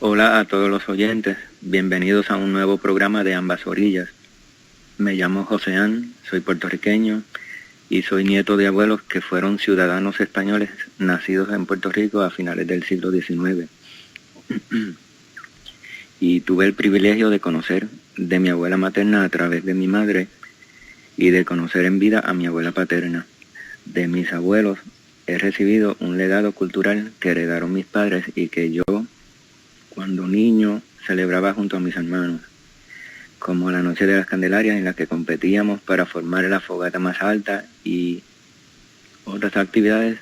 Hola a todos los oyentes, bienvenidos a un nuevo programa de Ambas Orillas. Me llamo Joseán, soy puertorriqueño y soy nieto de abuelos que fueron ciudadanos españoles nacidos en Puerto Rico a finales del siglo XIX. Y tuve el privilegio de conocer de mi abuela materna a través de mi madre y de conocer en vida a mi abuela paterna. De mis abuelos he recibido un legado cultural que heredaron mis padres y que yo, cuando niño, celebraba junto a mis hermanos, como la Noche de las Candelarias, en la que competíamos para formar la fogata más alta, y otras actividades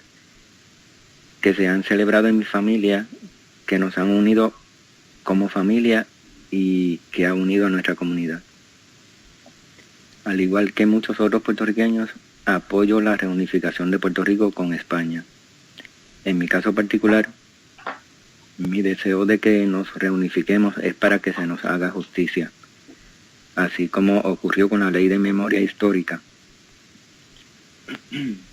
que se han celebrado en mi familia, que nos han unido como familia y que ha unido a nuestra comunidad. Al igual que muchos otros puertorriqueños, apoyo la reunificación de Puerto Rico con España. En mi caso particular, mi deseo de que nos reunifiquemos es para que se nos haga justicia, así como ocurrió con la Ley de Memoria Histórica,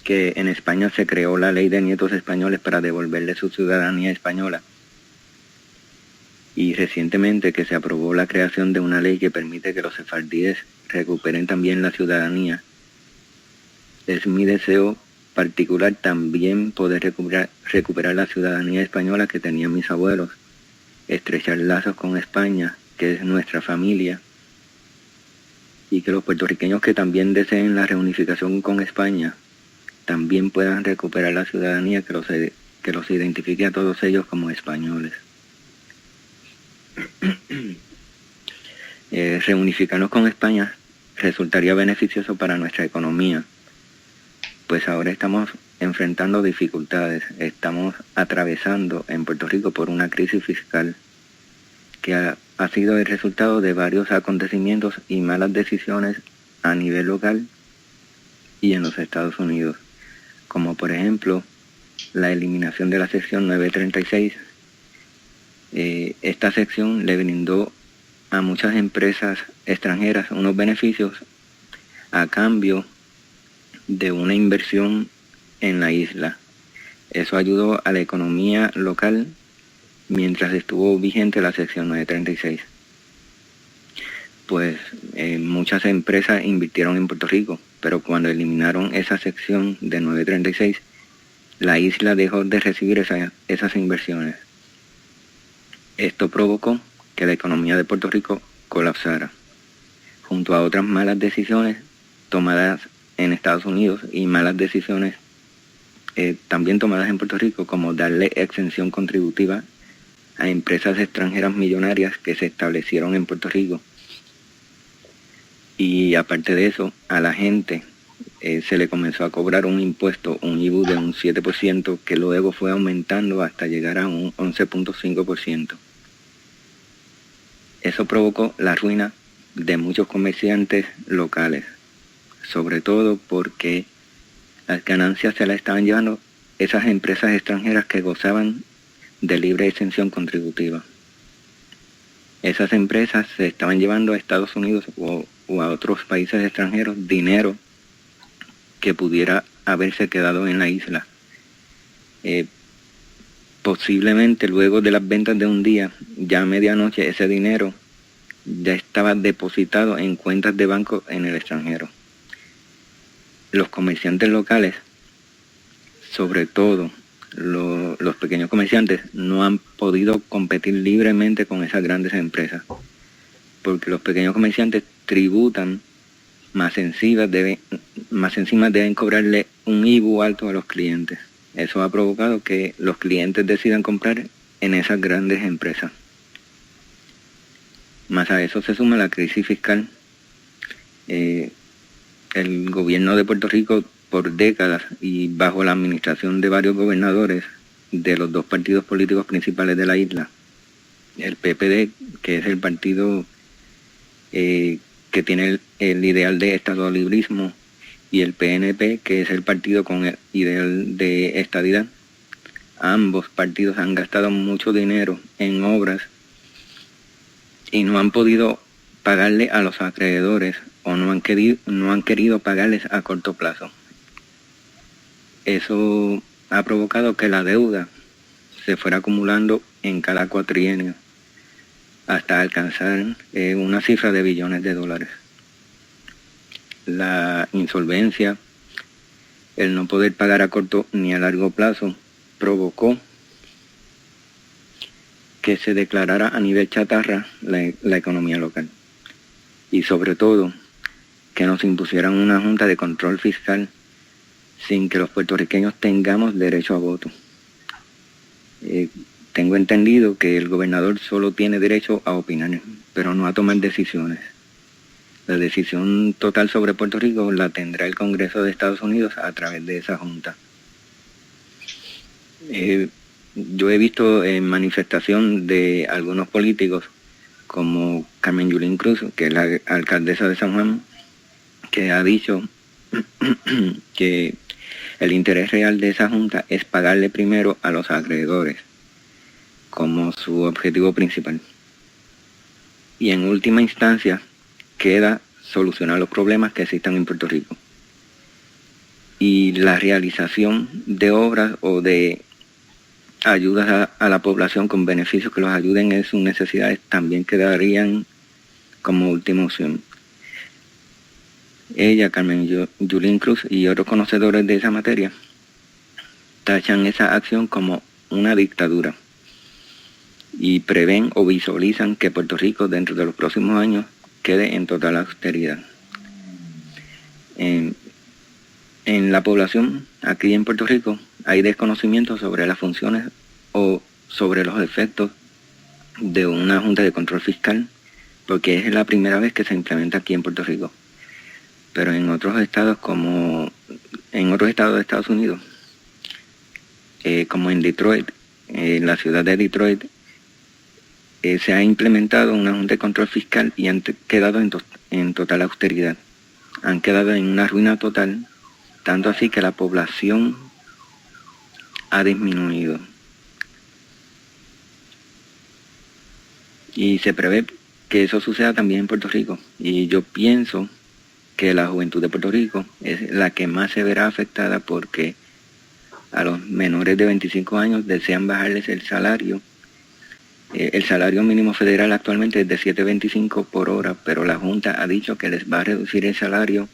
que en España se creó la Ley de Nietos Españoles para devolverle su ciudadanía española, y recientemente que se aprobó la creación de una ley que permite que los sefardíes recuperen también la ciudadanía. Es mi deseo particular también poder recuperar la ciudadanía española que tenían mis abuelos, estrechar lazos con España, que es nuestra familia, y que los puertorriqueños que también deseen la reunificación con España también puedan recuperar la ciudadanía que los identifique a todos ellos como españoles. Reunificarnos con España resultaría beneficioso para nuestra economía, pues ahora estamos enfrentando dificultades, estamos atravesando en Puerto Rico por una crisis fiscal que ha sido el resultado de varios acontecimientos y malas decisiones a nivel local y en los Estados Unidos, como por ejemplo la eliminación de la sección 936. Esta sección le brindó a muchas empresas extranjeras unos beneficios a cambio de una inversión en la isla. Eso ayudó a la economía local mientras estuvo vigente la sección 936. Pues muchas empresas invirtieron en Puerto Rico, pero cuando eliminaron esa sección de 936, la isla dejó de recibir esas inversiones. Esto provocó que la economía de Puerto Rico colapsara, junto a otras malas decisiones tomadas en Estados Unidos y malas decisiones también tomadas en Puerto Rico, como darle exención contributiva a empresas extranjeras millonarias que se establecieron en Puerto Rico. Y aparte de eso, a la gente se le comenzó a cobrar un impuesto, un IVU de un 7%, que luego fue aumentando hasta llegar a un 11.5%. Eso provocó la ruina de muchos comerciantes locales, sobre todo porque las ganancias se las estaban llevando esas empresas extranjeras que gozaban de libre exención contributiva. Esas empresas se estaban llevando a Estados Unidos o a otros países extranjeros dinero que pudiera haberse quedado en la isla. Posiblemente luego de las ventas de un día, ya a medianoche, ese dinero ya estaba depositado en cuentas de banco en el extranjero. Los comerciantes locales, sobre todo los pequeños comerciantes, no han podido competir libremente con esas grandes empresas, porque los pequeños comerciantes tributan, más encima deben cobrarle un IVU alto a los clientes. Eso ha provocado que los clientes decidan comprar en esas grandes empresas. Más a eso se suma la crisis fiscal. El gobierno de Puerto Rico, por décadas y bajo la administración de varios gobernadores de los dos partidos políticos principales de la isla, el PPD, que es el partido que tiene el ideal de estadolibrismo, y el PNP, que es el partido con el ideal de estadidad. Ambos partidos han gastado mucho dinero en obras y no han podido pagarle a los acreedores, o no han querido pagarles a corto plazo. Eso ha provocado que la deuda se fuera acumulando en cada cuatrienio. hasta alcanzar una cifra de billones de dólares. La insolvencia, el no poder pagar a corto ni a largo plazo, provocó que se declarara a nivel chatarra la economía local. Y sobre todo, que nos impusieran una junta de control fiscal sin que los puertorriqueños tengamos derecho a voto. Tengo entendido que el gobernador solo tiene derecho a opinar, pero no a tomar decisiones. La decisión total sobre Puerto Rico la tendrá el Congreso de Estados Unidos a través de esa junta. Yo he visto en manifestación de algunos políticos, como Carmen Yulín Cruz, que es la alcaldesa de San Juan, que ha dicho que el interés real de esa junta es pagarle primero a los acreedores, como su objetivo principal. Y en última instancia, queda solucionar los problemas que existan en Puerto Rico. Y la realización de obras o de ayudas a la población con beneficios que los ayuden en sus necesidades también quedarían como última opción. Ella, Carmen Yulín Cruz y otros conocedores de esa materia tachan esa acción como una dictadura y prevén o visualizan que Puerto Rico dentro de los próximos años quede en total austeridad. En la población aquí en Puerto Rico hay desconocimiento sobre las funciones o sobre los efectos de una junta de control fiscal, porque es la primera vez que se implementa aquí en Puerto Rico. Pero en otros estados, como en otros estados de Estados Unidos, como en Detroit, la ciudad de Detroit, se ha implementado una junta de control fiscal y han quedado en total austeridad. Han quedado en una ruina total, tanto así que la población ha disminuido. Y se prevé que eso suceda también en Puerto Rico. Y yo pienso que la juventud de Puerto Rico es la que más se verá afectada, porque a los menores de 25 años desean bajarles el salario. El salario mínimo federal actualmente es de $7.25 por hora, pero la Junta ha dicho que les va a reducir el salario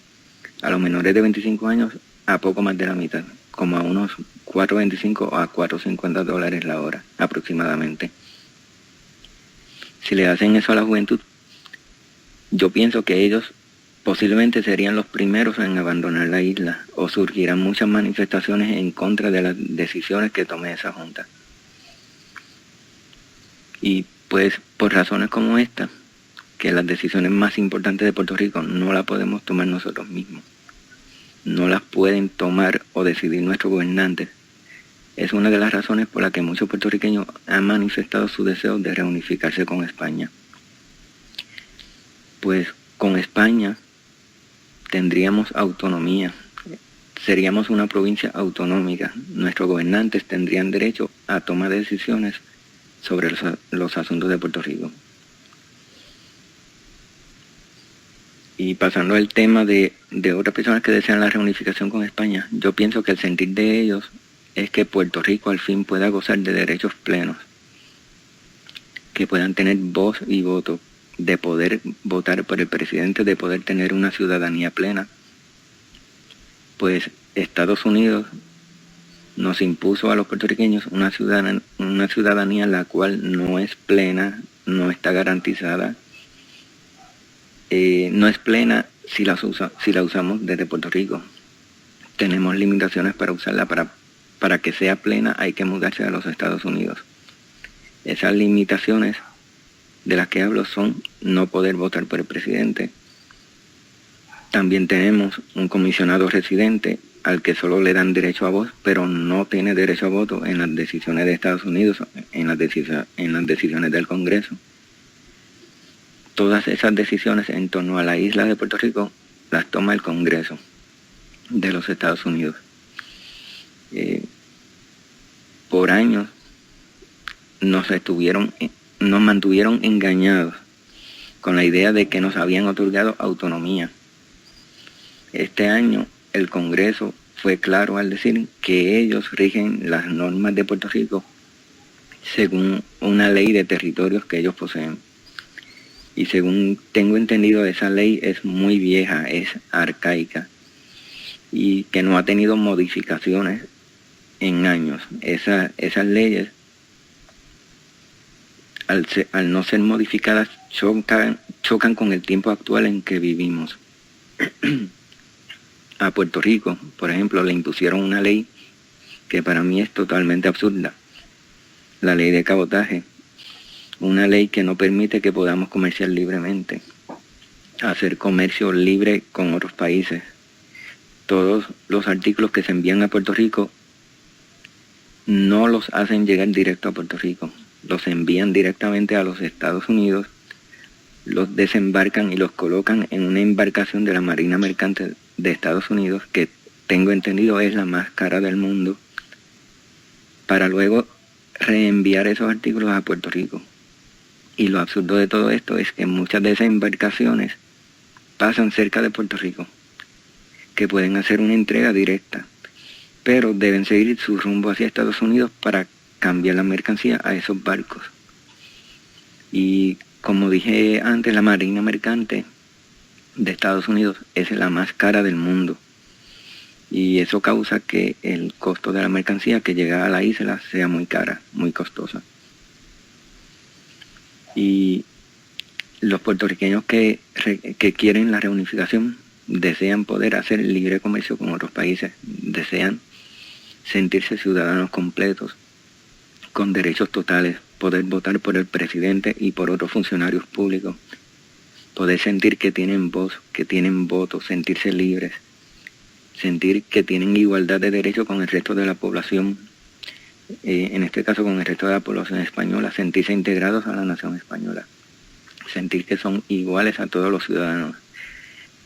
a los menores de 25 años a poco más de la mitad, como a unos $4.25 a $4.50 la hora aproximadamente. Si le hacen eso a la juventud, yo pienso que ellos posiblemente serían los primeros en abandonar la isla, o surgirán muchas manifestaciones en contra de las decisiones que tome esa Junta. Y pues por razones como esta, que las decisiones más importantes de Puerto Rico no las podemos tomar nosotros mismos, no las pueden tomar o decidir nuestros gobernantes, es una de las razones por las que muchos puertorriqueños han manifestado su deseo de reunificarse con España. Pues con España tendríamos autonomía, seríamos una provincia autonómica, nuestros gobernantes tendrían derecho a tomar decisiones sobre los asuntos de Puerto Rico. Y pasando al tema de otras personas que desean la reunificación con España, yo pienso que el sentir de ellos es que Puerto Rico al fin pueda gozar de derechos plenos, que puedan tener voz y voto, de poder votar por el presidente, de poder tener una ciudadanía plena. Pues Estados Unidos nos impuso a los puertorriqueños una ciudadanía la cual no es plena, no está garantizada, no es plena si la usamos desde Puerto Rico. Tenemos limitaciones para usarla. Para que sea plena hay que mudarse a los Estados Unidos. Esas limitaciones de las que hablo son no poder votar por el presidente. También tenemos un comisionado residente al que solo le dan derecho a voz, pero no tiene derecho a voto en las decisiones de Estados Unidos, en las decisiones del Congreso. Todas esas decisiones en torno a la isla de Puerto Rico las toma el Congreso de los Estados Unidos. Por años nos mantuvieron engañados con la idea de que nos habían otorgado autonomía. Este año el Congreso fue claro al decir que ellos rigen las normas de Puerto Rico según una ley de territorios que ellos poseen. Y según tengo entendido, esa ley es muy vieja, es arcaica y que no ha tenido modificaciones en años. Esas leyes, al no ser modificadas, chocan con el tiempo actual en que vivimos. A Puerto Rico, por ejemplo, le impusieron una ley que para mí es totalmente absurda, la ley de cabotaje, una ley que no permite que podamos comerciar libremente, hacer comercio libre con otros países. Todos los artículos que se envían a Puerto Rico no los hacen llegar directo a Puerto Rico, los envían directamente a los Estados Unidos, los desembarcan y los colocan en una embarcación de la Marina Mercante de Estados Unidos, que tengo entendido es la más cara del mundo, para luego reenviar esos artículos a Puerto Rico. Y lo absurdo de todo esto es que muchas de esas embarcaciones pasan cerca de Puerto Rico, que pueden hacer una entrega directa, pero deben seguir su rumbo hacia Estados Unidos para cambiar la mercancía a esos barcos. Y como dije antes, la Marina Mercante de Estados Unidos es la más cara del mundo. Y eso causa que el costo de la mercancía que llega a la isla sea muy cara, muy costosa. Y los puertorriqueños que quieren la reunificación desean poder hacer libre comercio con otros países, desean sentirse ciudadanos completos, con derechos totales, poder votar por el presidente y por otros funcionarios públicos, poder sentir que tienen voz, que tienen voto, sentirse libres, sentir que tienen igualdad de derechos con el resto de la población, en este caso con el resto de la población española, sentirse integrados a la nación española, sentir que son iguales a todos los ciudadanos.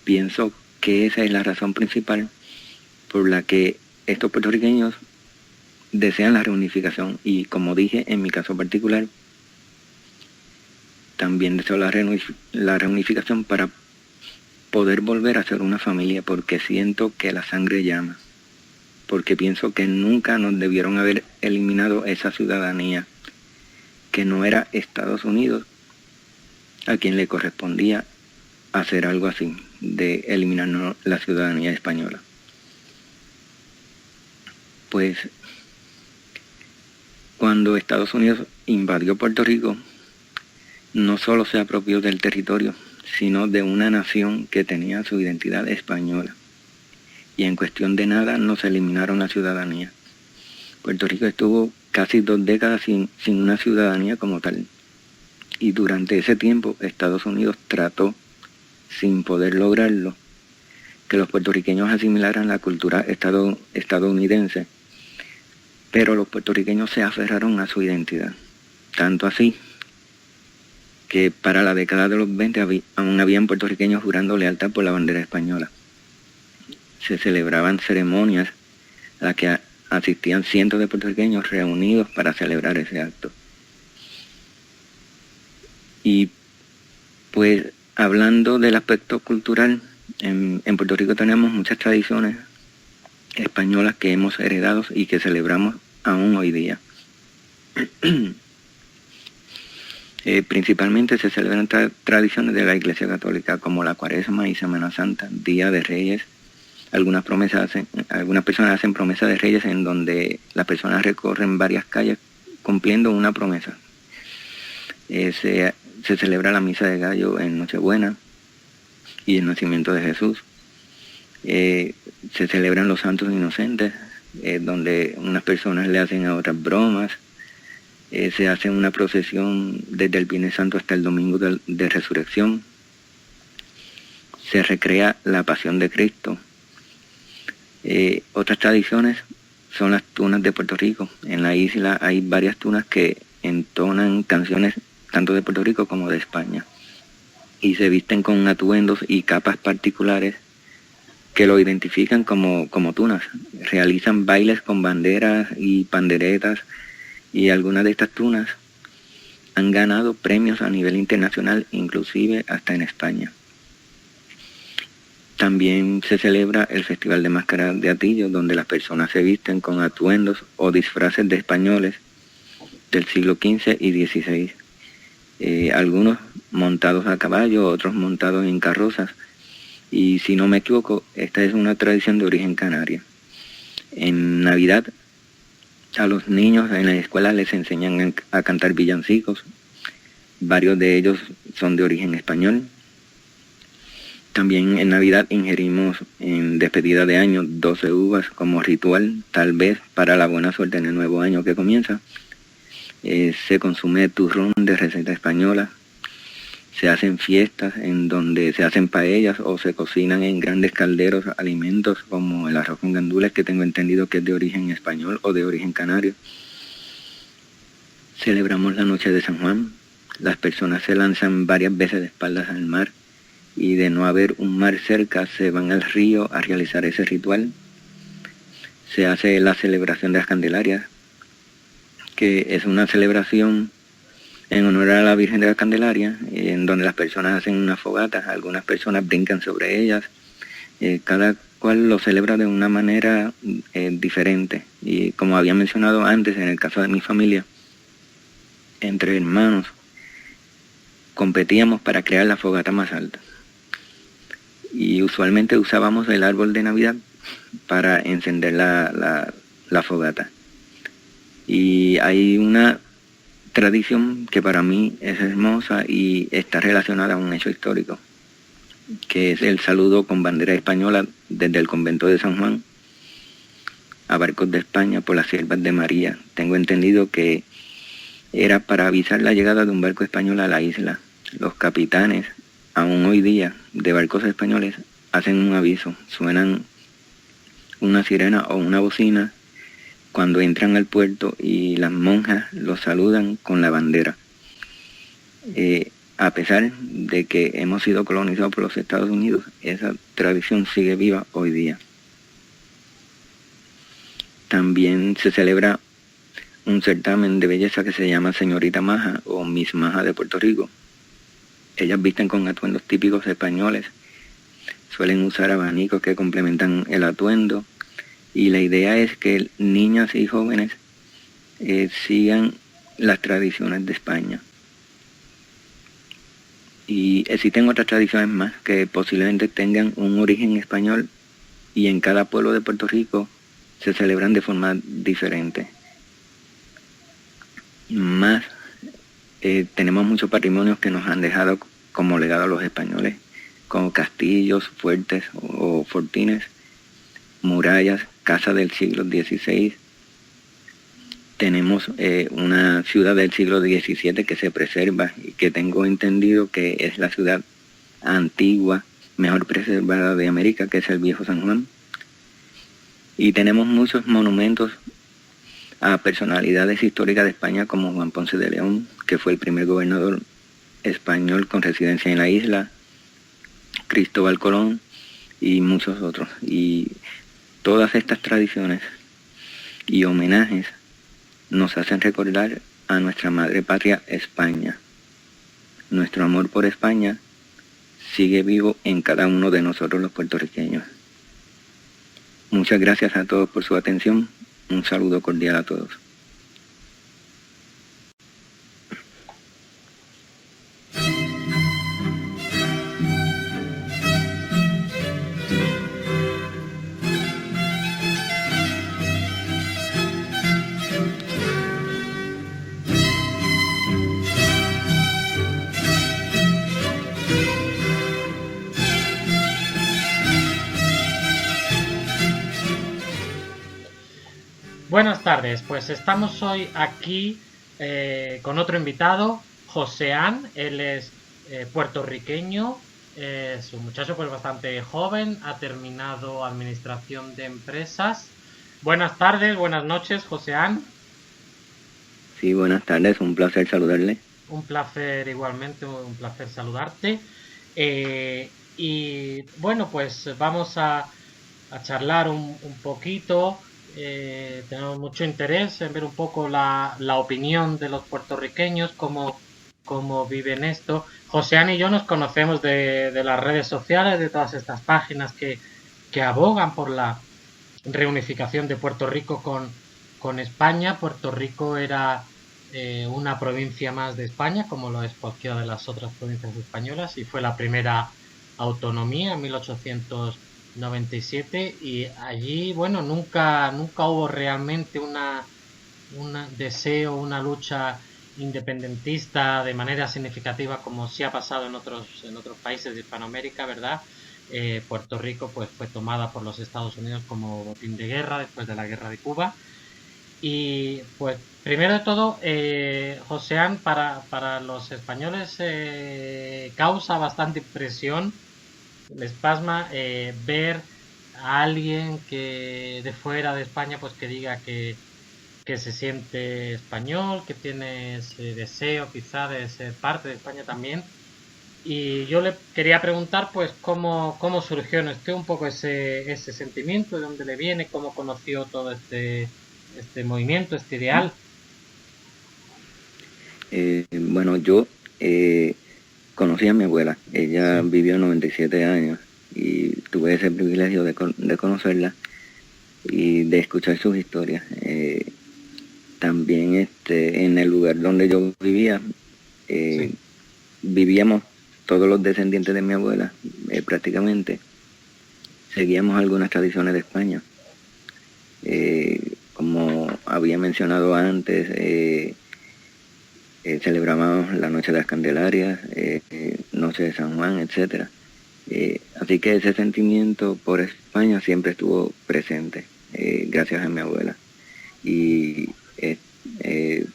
Pienso que esa es la razón principal por la que estos puertorriqueños desean la reunificación, y como dije, en mi caso particular, también deseo la reunificación para poder volver a ser una familia, porque siento que la sangre llama, porque pienso que nunca nos debieron haber eliminado esa ciudadanía, que no era Estados Unidos a quien le correspondía hacer algo así, de eliminarnos la ciudadanía española. Pues cuando Estados Unidos invadió Puerto Rico, no solo se apropió del territorio, sino de una nación que tenía su identidad española. Y en cuestión de nada nos eliminaron la ciudadanía. Puerto Rico estuvo casi 2 décadas sin una ciudadanía como tal. Y durante ese tiempo Estados Unidos trató, sin poder lograrlo, que los puertorriqueños asimilaran la cultura estadounidense. Pero los puertorriqueños se aferraron a su identidad. Tanto así que para la década de los 20 aún habían puertorriqueños jurando lealtad por la bandera española. Se celebraban ceremonias a las que asistían cientos de puertorriqueños reunidos para celebrar ese acto. Y pues hablando del aspecto cultural, en Puerto Rico tenemos muchas tradiciones españolas que hemos heredado y que celebramos aún hoy día. Principalmente se celebran tradiciones de la Iglesia Católica, como la Cuaresma y Semana Santa, Día de Reyes. Algunas personas hacen promesas de Reyes, en donde las personas recorren varias calles cumpliendo una promesa. Se celebra la Misa de Gallo en Nochebuena y el nacimiento de Jesús. Se celebran los Santos Inocentes, donde unas personas le hacen a otras bromas. Se hace una procesión desde el Viernes Santo hasta el Domingo de Resurrección. Se recrea la Pasión de Cristo. Otras tradiciones son las tunas de Puerto Rico. En la isla hay varias tunas que entonan canciones tanto de Puerto Rico como de España, y se visten con atuendos y capas particulares que lo identifican como tunas. Realizan bailes con banderas y panderetas, y algunas de estas tunas han ganado premios a nivel internacional, inclusive hasta en España. También se celebra el Festival de Máscaras de Atillo, donde las personas se visten con atuendos o disfraces de españoles del siglo XV y XVI. algunos montados a caballo, otros montados en carrozas. Y si no me equivoco, esta es una tradición de origen canario. En Navidad, a los niños en la escuela les enseñan a cantar villancicos. Varios de ellos son de origen español. También en Navidad ingerimos en despedida de año 12 uvas como ritual, tal vez para la buena suerte en el nuevo año que comienza. Se consume turrón de receta española. Se hacen fiestas en donde se hacen paellas o se cocinan en grandes calderos alimentos como el arroz con gandules, que tengo entendido que es de origen español o de origen canario. Celebramos la noche de San Juan. Las personas se lanzan varias veces de espaldas al mar y de no haber un mar cerca se van al río a realizar ese ritual. Se hace la celebración de las Candelarias, que es una celebración en honor a la Virgen de la Candelaria, en donde las personas hacen una fogata, algunas personas brincan sobre ellas, cada cual lo celebra de una manera diferente. Y como había mencionado antes, en el caso de mi familia, entre hermanos, competíamos para crear la fogata más alta. Y usualmente usábamos el árbol de Navidad para encender la fogata. Y hay una tradición que para mí es hermosa y está relacionada a un hecho histórico, que es el saludo con bandera española desde el convento de San Juan a barcos de España por las siervas de María. Tengo entendido que era para avisar la llegada de un barco español a la isla. Los capitanes, aún hoy día, de barcos españoles, hacen un aviso, suenan una sirena o una bocina cuando entran al puerto y las monjas los saludan con la bandera. A pesar de que hemos sido colonizados por los Estados Unidos, esa tradición sigue viva hoy día. También se celebra un certamen de belleza que se llama Señorita Maja o Miss Maja de Puerto Rico. Ellas visten con atuendos típicos españoles, suelen usar abanicos que complementan el atuendo, y la idea es que niñas y jóvenes sigan las tradiciones de España. Y existen otras tradiciones más que posiblemente tengan un origen español y en cada pueblo de Puerto Rico se celebran de forma diferente. Más, tenemos muchos patrimonios que nos han dejado como legado a los españoles, como castillos, fuertes o fortines, murallas, casas del siglo XVI. Tenemos una ciudad del siglo XVII que se preserva y que tengo entendido que es la ciudad antigua, mejor preservada de América, que es el Viejo San Juan. Y tenemos muchos monumentos a personalidades históricas de España como Juan Ponce de León, que fue el primer gobernador español con residencia en la isla, Cristóbal Colón y muchos otros. Y todas estas tradiciones y homenajes nos hacen recordar a nuestra madre patria España. Nuestro amor por España sigue vivo en cada uno de nosotros los puertorriqueños. Muchas gracias a todos por su atención. Un saludo cordial a todos. Buenas tardes, pues estamos hoy aquí con otro invitado, Joseán. Él es puertorriqueño, es un muchacho pues bastante joven, ha terminado administración de empresas. Buenas tardes, buenas noches, Joseán. Sí, buenas tardes, un placer saludarle. Un placer igualmente, un placer saludarte. Y bueno, pues vamos a charlar un poquito. Tenemos mucho interés en ver un poco la opinión de los puertorriqueños, cómo viven esto. Joseán y yo nos conocemos de las redes sociales, de todas estas páginas que abogan por la reunificación de Puerto Rico con España. Puerto Rico era una provincia más de España, como lo es cualquiera de las otras provincias españolas, y fue la primera autonomía en 1897 y allí, bueno, nunca hubo realmente un deseo, una lucha independentista de manera significativa como sí ha pasado en otros países de Hispanoamérica, ¿verdad? Puerto Rico pues fue tomada por los Estados Unidos como botín de guerra después de la guerra de Cuba. Y pues primero de todo, Joseán, para los españoles causa bastante impresión, les pasma ver a alguien que de fuera de España pues que diga que se siente español, que tiene ese deseo quizá de ser parte de España también. Y yo le quería preguntar pues cómo surgió en usted un poco ese sentimiento, de dónde le viene, cómo conoció todo este movimiento, este ideal. Bueno, yo conocí a mi abuela. Ella Sí, vivió 97 años y tuve ese privilegio de conocerla y de escuchar sus historias. También en el lugar donde yo vivía, sí, vivíamos todos los descendientes de mi abuela, prácticamente. Seguíamos algunas tradiciones de España. Como había mencionado antes, celebrábamos la Noche de las Candelarias, Noche de San Juan, etcétera. Así que ese sentimiento por España siempre estuvo presente, gracias a mi abuela. Y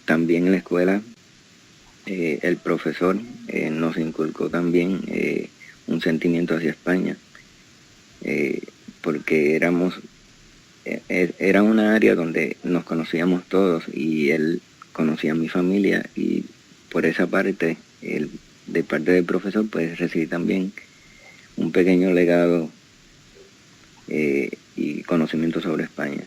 también en la escuela el profesor nos inculcó también un sentimiento hacia España, porque era una área donde nos conocíamos todos y él conocía a mi familia y por esa parte, de parte del profesor, pues recibí también un pequeño legado y conocimiento sobre España.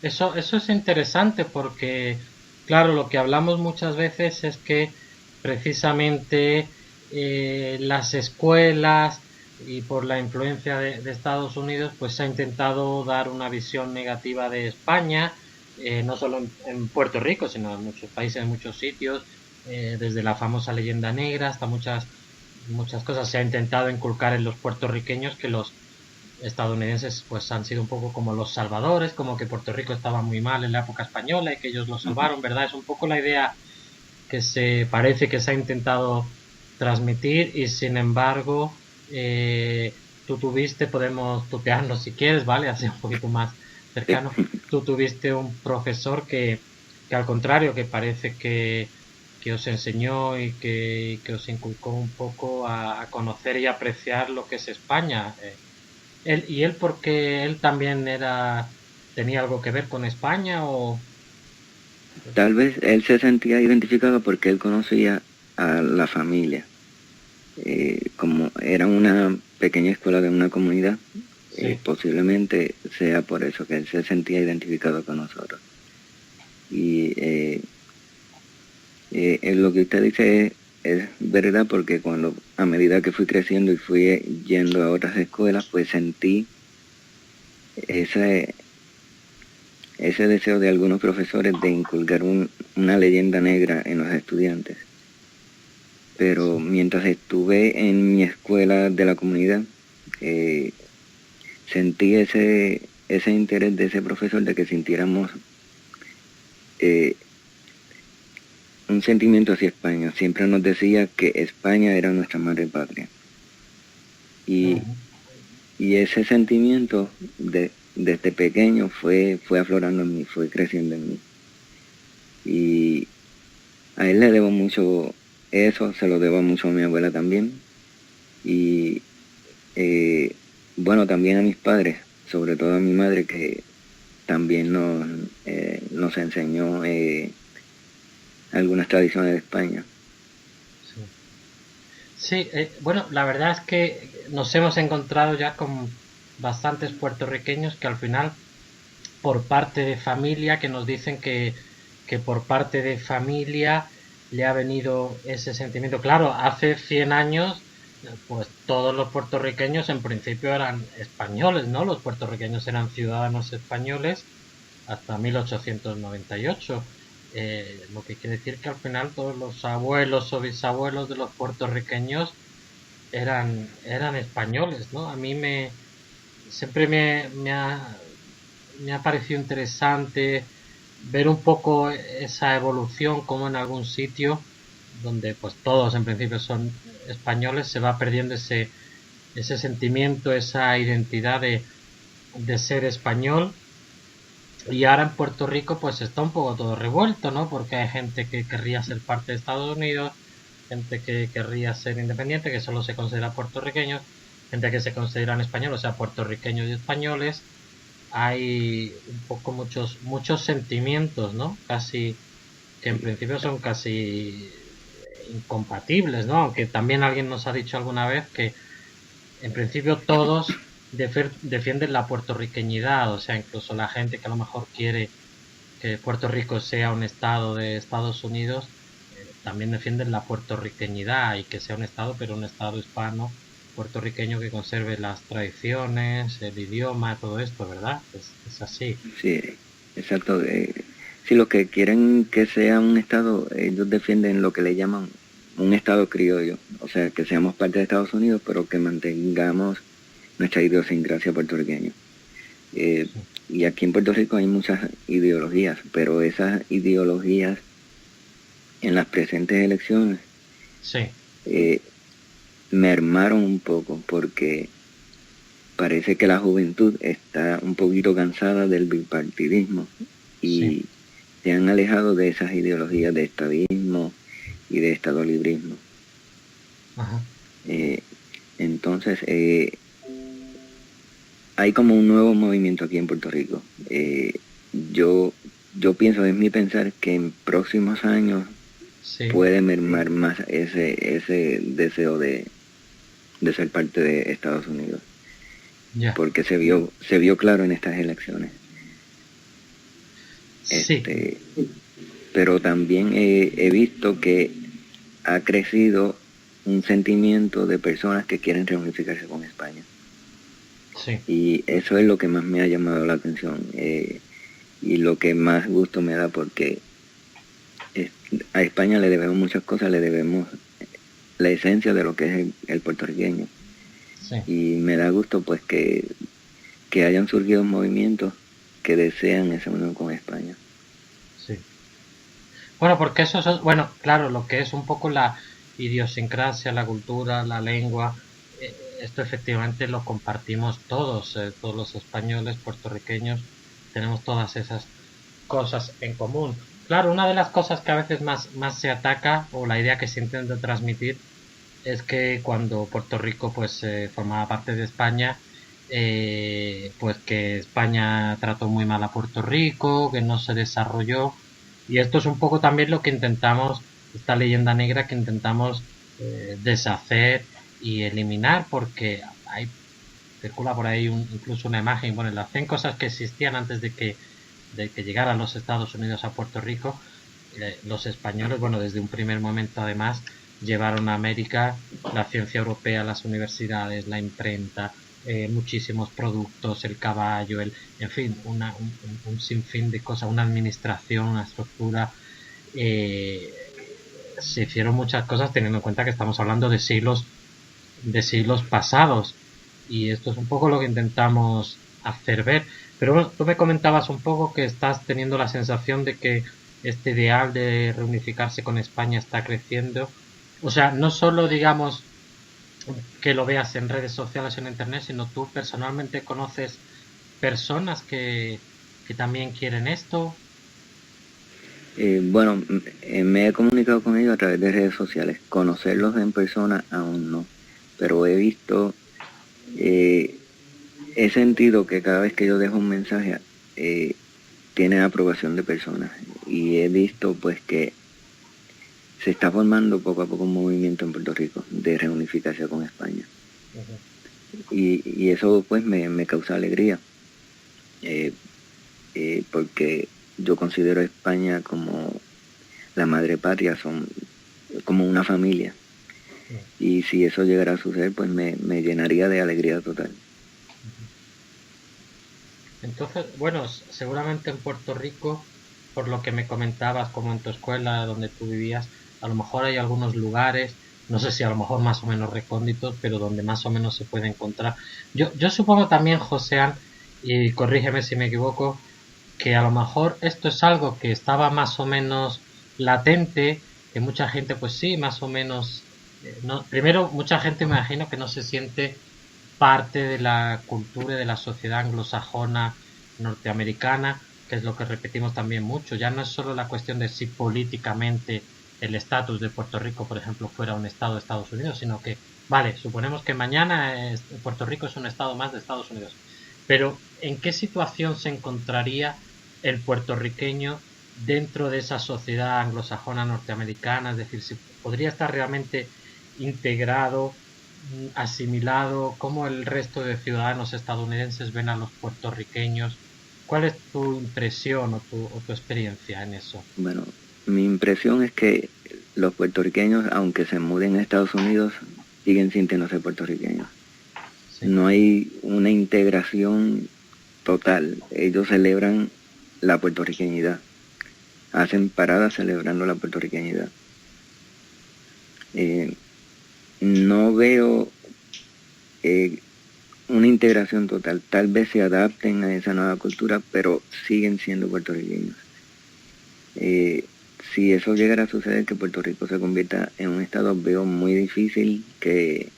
eso es interesante porque, claro, lo que hablamos muchas veces es que precisamente las escuelas y por la influencia de Estados Unidos, pues se ha intentado dar una visión negativa de España, no solo en Puerto Rico, sino en muchos países, en muchos sitios, desde la famosa leyenda negra hasta muchas cosas se ha intentado inculcar en los puertorriqueños que los estadounidenses pues han sido un poco como los salvadores, como que Puerto Rico estaba muy mal en la época española y que ellos lo salvaron, ¿verdad? Es un poco la idea que se parece que se ha intentado transmitir y sin embargo tú tuviste, podemos tutearnos si quieres, ¿vale? Así un poquito más Sí. cercano. Tú tuviste un profesor que al contrario, que parece que os enseñó y que os inculcó un poco a conocer y apreciar lo que es España. Él porque él también tenía algo que ver con España o Tal vez él se sentía identificado porque él conocía a la familia. Como era una pequeña escuela de una comunidad, sí, posiblemente sea por eso que él se sentía identificado con nosotros. Y lo que usted dice es verdad porque a medida que fui creciendo y fui yendo a otras escuelas, pues sentí ese, ese deseo de algunos profesores de inculcar una leyenda negra en los estudiantes. Pero sí, mientras estuve en mi escuela de la comunidad, sentí ese interés de ese profesor de que sintiéramos eh, un sentimiento hacia España. Siempre nos decía que España era nuestra madre patria. Y, ujú, y ese sentimiento desde pequeño fue aflorando en mí, fue creciendo en mí. Y a él le debo mucho eso, se lo debo mucho a mi abuela también. Y eh, bueno, también a mis padres, sobre todo a mi madre que también nos enseñó algunas tradiciones de España. sí. Sí, bueno, la verdad es que nos hemos encontrado ya con bastantes puertorriqueños que al final, por parte de familia, que nos dicen que por parte de familia le ha venido ese sentimiento. Claro, hace 100 años, pues todos los puertorriqueños en principio eran españoles, ¿no? Los puertorriqueños eran ciudadanos españoles hasta 1898. lo que quiere decir que al final todos los abuelos o bisabuelos de los puertorriqueños eran españoles, ¿no? A mí siempre me ha parecido interesante ver un poco esa evolución, como en algún sitio donde pues todos en principio son españoles se va perdiendo ese sentimiento, esa identidad de ser español. Y ahora en Puerto Rico pues está un poco todo revuelto, ¿no? Porque hay gente que querría ser parte de Estados Unidos, gente que querría ser independiente, que solo se considera puertorriqueños, gente que se consideran españoles, o sea, puertorriqueños y españoles. Hay un poco muchos sentimientos, ¿no? Casi, que en principio son casi incompatibles, ¿no? Aunque también alguien nos ha dicho alguna vez que en principio todos defienden la puertorriqueñidad, o sea, incluso la gente que a lo mejor quiere que Puerto Rico sea un estado de Estados Unidos, también defienden la puertorriqueñidad y que sea un estado, pero un estado hispano, puertorriqueño que conserve las tradiciones, el idioma, todo esto, ¿verdad? Es así. Sí, exacto. Si los que quieren que sea un estado, ellos defienden lo que le llaman un estado criollo, o sea, que seamos parte de Estados Unidos, pero que mantengamos nuestra idiosincrasia puertorriqueña. Sí. Y aquí en Puerto Rico hay muchas ideologías, pero esas ideologías en las presentes elecciones Sí. mermaron un poco porque parece que la juventud está un poquito cansada del bipartidismo Sí. y se han alejado de esas ideologías de estadismo y de estadolibrismo. Ajá. Entonces, hay como un nuevo movimiento aquí en Puerto Rico. Yo pienso, es mi pensar, que en próximos años Sí. puede mermar más ese deseo de ser parte de Estados Unidos. Ya. Porque se vio claro en estas elecciones. Sí. Pero también he visto que ha crecido un sentimiento de personas que quieren reunificarse con España. Sí. Y eso es lo que más me ha llamado la atención y lo que más gusto me da, porque a España le debemos muchas cosas, le debemos la esencia de lo que es el puertorriqueño. Sí. Y me da gusto pues que hayan surgido movimientos que desean esa unión con España. Sí. Bueno, porque eso es, bueno, claro, lo que es un poco la idiosincrasia, la cultura, la lengua, esto efectivamente lo compartimos todos, todos los españoles, puertorriqueños, tenemos todas esas cosas en común. Claro, una de las cosas que a veces más se ataca, o la idea que se intenta transmitir, es que cuando Puerto Rico pues formaba parte de España, pues que España trató muy mal a Puerto Rico, que no se desarrolló, y esto es un poco también lo que intentamos, esta leyenda negra que intentamos deshacer y eliminar, porque circula por ahí incluso una imagen, bueno, las 100 cosas que existían antes de que llegaran los Estados Unidos a Puerto Rico. Los españoles, bueno, desde un primer momento además, llevaron a América la ciencia europea, las universidades, la imprenta, muchísimos productos, el caballo, en fin, un sinfín de cosas, una administración, una estructura. Se hicieron muchas cosas teniendo en cuenta que estamos hablando de siglos pasados, y esto es un poco lo que intentamos hacer ver. Pero bueno, tú me comentabas un poco que estás teniendo la sensación de que este ideal de reunificarse con España está creciendo. O sea, no solo digamos que lo veas en redes sociales o en internet, sino tú personalmente conoces personas que también quieren esto. Bueno, me he comunicado con ellos a través de redes sociales. Conocerlos en persona aún no, pero he visto, he sentido que cada vez que yo dejo un mensaje tiene aprobación de personas, y he visto pues que se está formando poco a poco un movimiento en Puerto Rico de reunificación con España. Y eso pues me causa alegría, porque yo considero a España como la madre patria, son como una familia. Y si eso llegara a suceder, pues me llenaría de alegría total. Entonces, bueno, seguramente en Puerto Rico, por lo que me comentabas, como en tu escuela donde tú vivías, a lo mejor hay algunos lugares, no sé si a lo mejor más o menos recónditos, pero donde más o menos se puede encontrar. Yo supongo también, Joséan, y corrígeme si me equivoco, que a lo mejor esto es algo que estaba más o menos latente, que mucha gente pues sí, más o menos, no, primero mucha gente me imagino que no se siente parte de la cultura y de la sociedad anglosajona norteamericana, que es lo que repetimos también mucho. Ya no es solo la cuestión de si políticamente el estatus de Puerto Rico, por ejemplo, fuera un estado de Estados Unidos, sino que, vale, suponemos que mañana Puerto Rico es un estado más de Estados Unidos. Pero, ¿en qué situación se encontraría el puertorriqueño dentro de esa sociedad anglosajona norteamericana? Es decir, si podría estar realmente integrado, asimilado, cómo el resto de ciudadanos estadounidenses ven a los puertorriqueños. ¿Cuál es tu impresión o tu experiencia en eso? Bueno, mi impresión es que los puertorriqueños, aunque se muden a Estados Unidos, siguen sintiéndose puertorriqueños. Sí. No hay una integración total. Ellos celebran la puertorriqueñidad. Hacen paradas celebrando la puertorriqueñidad. No veo una integración total. Tal vez se adapten a esa nueva cultura, pero siguen siendo puertorriqueños. Si eso llegara a suceder, que Puerto Rico se convierta en un estado, veo muy difícil que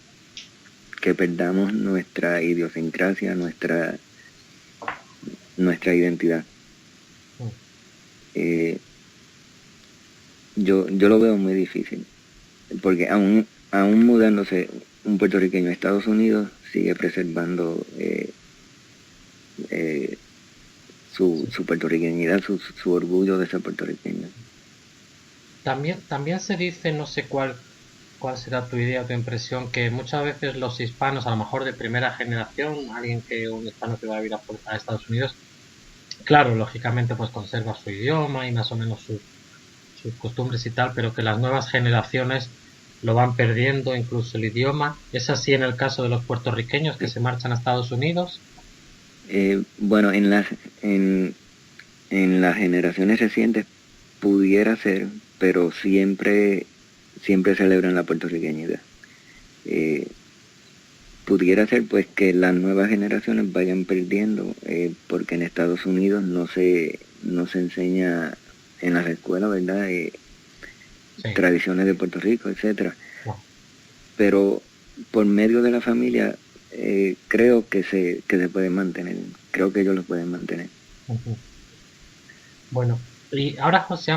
perdamos nuestra idiosincrasia, nuestra identidad. Yo lo veo muy difícil, porque aún mudándose un puertorriqueño a Estados Unidos, sigue preservando su puertorriqueñidad, su orgullo de ser puertorriqueño. También se dice, no sé cuál será tu idea, tu impresión, que muchas veces los hispanos, a lo mejor de primera generación, un hispano que va a vivir a Estados Unidos, claro, lógicamente pues conserva su idioma y más o menos sus costumbres y tal, pero que las nuevas generaciones lo van perdiendo, incluso el idioma. ¿Es así en el caso de los puertorriqueños que Sí. se marchan a Estados Unidos? Bueno, en las generaciones recientes pudiera ser, pero siempre celebran la puertorriqueñidad. Pudiera ser pues que las nuevas generaciones vayan perdiendo, porque en Estados Unidos no se enseña en las escuelas, ¿verdad? Sí. Tradiciones de Puerto Rico, etcétera. No. Pero por medio de la familia, creo que se puede mantener. Creo que ellos lo pueden mantener. Uh-huh. Bueno, y ahora, José,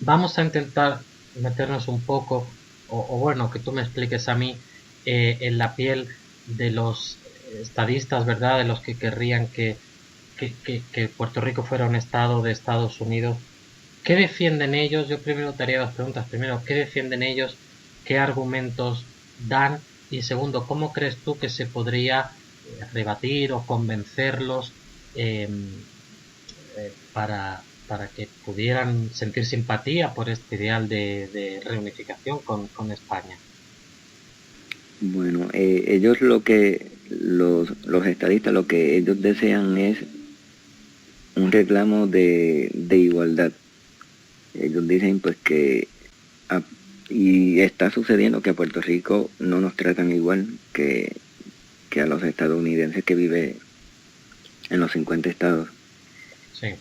vamos a intentar meternos un poco, o bueno, que tú me expliques a mí, en la piel de los estadistas, ¿verdad? De los que querrían que Puerto Rico fuera un estado de Estados Unidos. ¿Qué defienden ellos? Yo primero te haría dos preguntas. Primero, ¿qué defienden ellos? ¿Qué argumentos dan? Y segundo, ¿cómo crees tú que se podría rebatir o convencerlos eh, para que pudieran sentir simpatía por este ideal de reunificación con España? Bueno, ellos los estadistas, lo que ellos desean es un reclamo de igualdad. Ellos dicen pues y está sucediendo que a Puerto Rico no nos tratan igual que a los estadounidenses que viven en los 50 estados. Sí.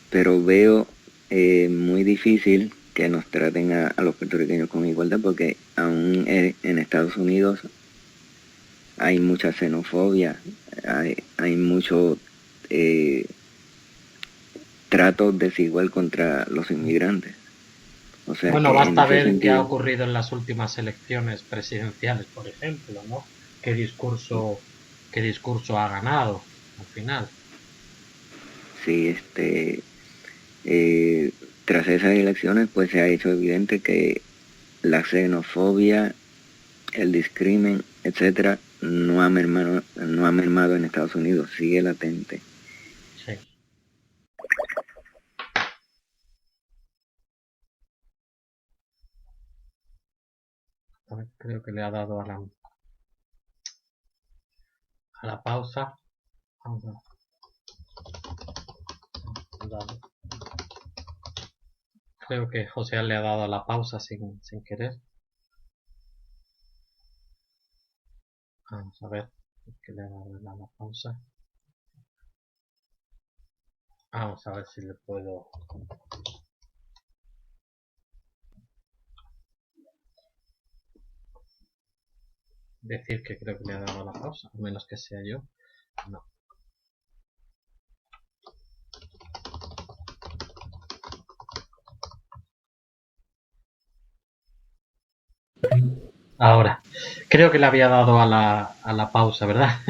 Pero veo muy difícil que nos traten a los puertorriqueños con igualdad, porque aún en Estados Unidos hay mucha xenofobia, hay mucho trato desigual contra los inmigrantes. O sea Bueno, que en basta ese ver qué ha sentido, ocurrido en las últimas elecciones presidenciales, por ejemplo, ¿no? Qué discurso ha ganado al final? sí, eh, tras esas elecciones pues se ha hecho evidente que la xenofobia, el discrimen, etcétera, no ha mermado en Estados Unidos, sigue latente. Sí. A ver, creo que le ha dado a la pausa. Vamos a... Dale. Creo que José le ha dado a la pausa sin querer. Vamos a ver. Que le ha dado a la pausa. Vamos a ver si le puedo... decir que creo que le ha dado a la pausa. A menos que sea yo. No. Ahora, creo que le había dado a la pausa, ¿verdad?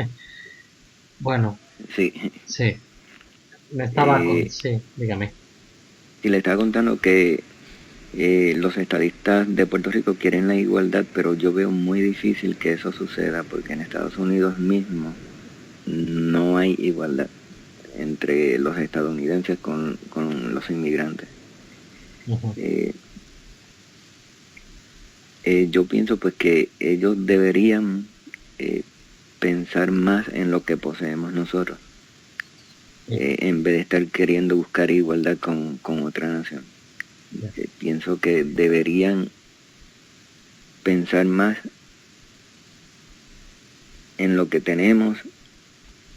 Bueno, Sí. sí. Me estaba sí, dígame. Y le estaba contando que los estadistas de Puerto Rico quieren la igualdad, pero yo veo muy difícil que eso suceda, porque en Estados Unidos mismo no hay igualdad entre los estadounidenses con los inmigrantes. Uh-huh. Yo pienso pues que ellos deberían pensar más en lo que poseemos nosotros, en vez de estar queriendo buscar igualdad con otra nación. Pienso que deberían pensar más en lo que tenemos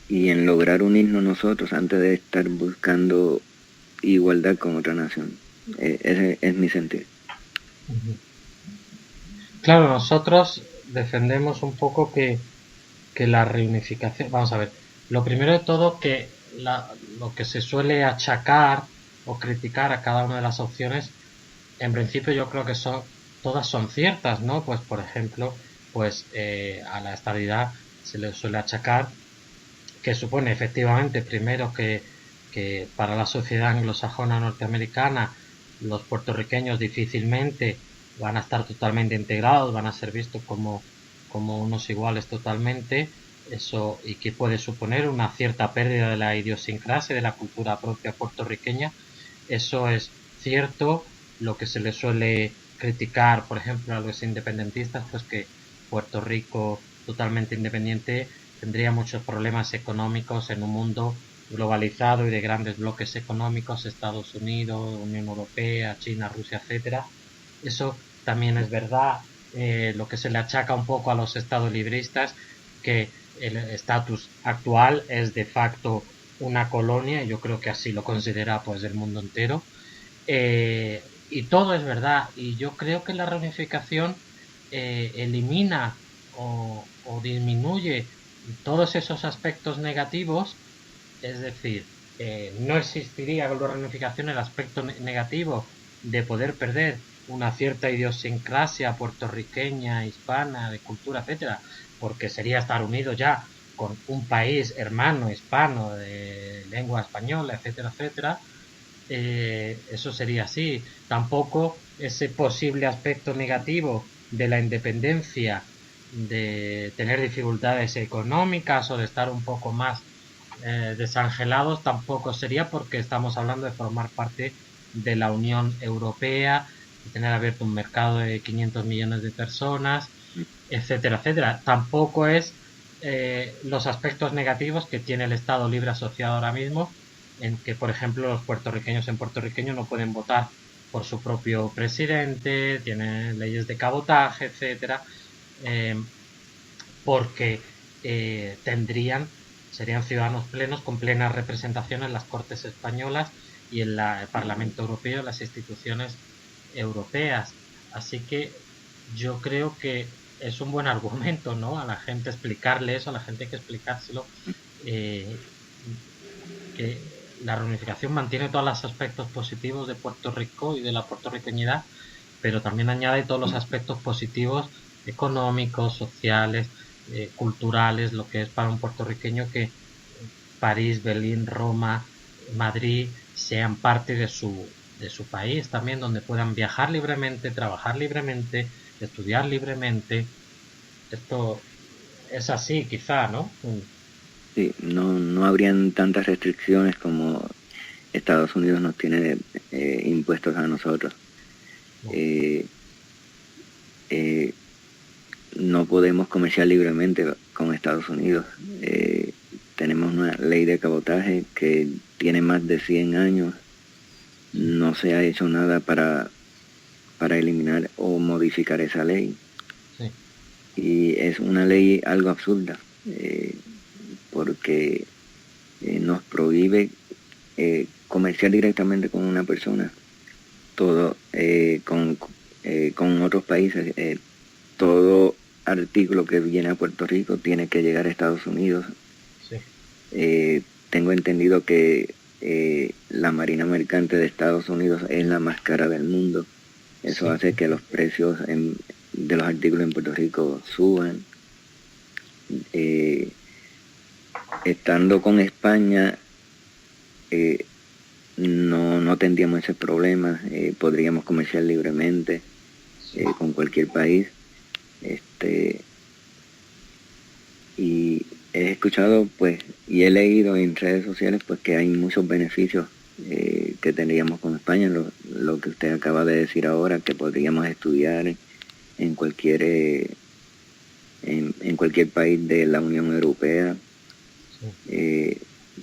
y en lograr unirnos nosotros antes de estar buscando igualdad con otra nación. Ese es mi sentir. Uh-huh. Claro, nosotros defendemos un poco que la reunificación... Vamos a ver, lo primero de todo que lo que se suele achacar o criticar a cada una de las opciones, en principio yo creo que todas son ciertas, ¿no? Pues por ejemplo, pues a la estadidad se le suele achacar que supone efectivamente primero que para la sociedad anglosajona norteamericana los puertorriqueños difícilmente van a estar totalmente integrados, van a ser vistos como unos iguales totalmente, eso, y que puede suponer una cierta pérdida de la idiosincrasia, de la cultura propia puertorriqueña. Eso es cierto. Lo que se le suele criticar, por ejemplo, a los independentistas, pues que Puerto Rico totalmente independiente tendría muchos problemas económicos en un mundo globalizado y de grandes bloques económicos, Estados Unidos, Unión Europea, China, Rusia, etcétera. Eso también es verdad. Lo que se le achaca un poco a los estadolibristas, que el estatus actual es de facto una colonia, y yo creo que así lo considera pues el mundo entero. Y todo es verdad, y yo creo que la reunificación elimina o disminuye todos esos aspectos negativos. Es decir, no existiría con la reunificación el aspecto negativo de poder perder una cierta idiosincrasia puertorriqueña, hispana, de cultura, etcétera, porque sería estar unido ya con un país hermano hispano de lengua española, etcétera, etcétera. Eso sería así. Tampoco ese posible aspecto negativo de la independencia, de tener dificultades económicas o de estar un poco más desangelados, tampoco sería, porque estamos hablando de formar parte de la Unión Europea, de tener abierto un mercado de 500 millones de personas, etcétera, etcétera. Tampoco es los aspectos negativos que tiene el Estado Libre Asociado ahora mismo, en que, por ejemplo, los puertorriqueños no pueden votar por su propio presidente, tienen leyes de cabotaje, etcétera, porque serían ciudadanos plenos con plena representación en las Cortes españolas y en el Parlamento Europeo, en las instituciones europeas. Así que yo creo que es un buen argumento, ¿no? A la gente explicarle eso, a la gente hay que explicárselo, que la reunificación mantiene todos los aspectos positivos de Puerto Rico y de la puertorriqueñidad, pero también añade todos los aspectos positivos económicos, sociales, culturales, lo que es para un puertorriqueño que París, Berlín, Roma, Madrid sean parte de su país también, donde puedan viajar libremente, trabajar libremente, estudiar libremente. Esto es así, quizá, ¿no? Sí, no habrían tantas restricciones como Estados Unidos nos tiene impuestos a nosotros. No podemos comerciar libremente con Estados Unidos. Tenemos una ley de cabotaje que tiene más de 100 años sí, no se ha hecho nada para eliminar o modificar esa ley. sí, Y es una ley algo absurda, porque nos prohíbe comerciar directamente con una persona, todo con otros países. Todo artículo que viene a Puerto Rico tiene que llegar a Estados Unidos. sí, Tengo entendido que la Marina Mercante de Estados Unidos es la más cara del mundo. Eso sí. hace que los precios de los artículos en Puerto Rico suban. Eh, Estando con España, eh, no tendríamos ese problema. Podríamos comerciar libremente con cualquier país. Este, y he escuchado pues y he leído en redes sociales pues que hay muchos beneficios que tendríamos con España, lo que usted acaba de decir ahora, que podríamos estudiar en cualquier en cualquier país de la Unión Europea. Sí. Eh,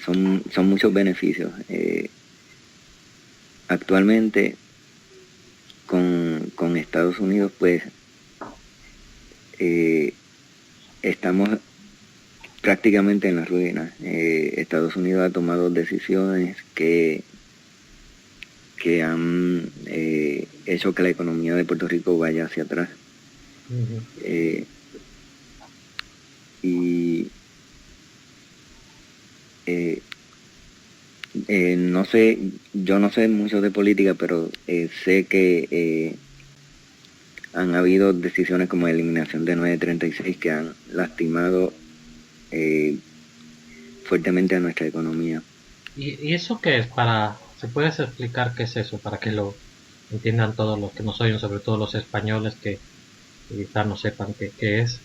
son muchos beneficios. Actualmente con Estados Unidos pues eh, estamos prácticamente en la ruina. Estados Unidos ha tomado decisiones que han hecho que la economía de Puerto Rico vaya hacia atrás. Ujú. Eh, y eh, no sé, yo no sé mucho de política, pero sé que han habido decisiones como la eliminación de 936 que han lastimado eh, fuertemente a nuestra economía. Y eso qué es? ¿Se puedes explicar qué es eso? Para que lo entiendan todos los que nos oyen, sobre todo los españoles que quizás no sepan qué es.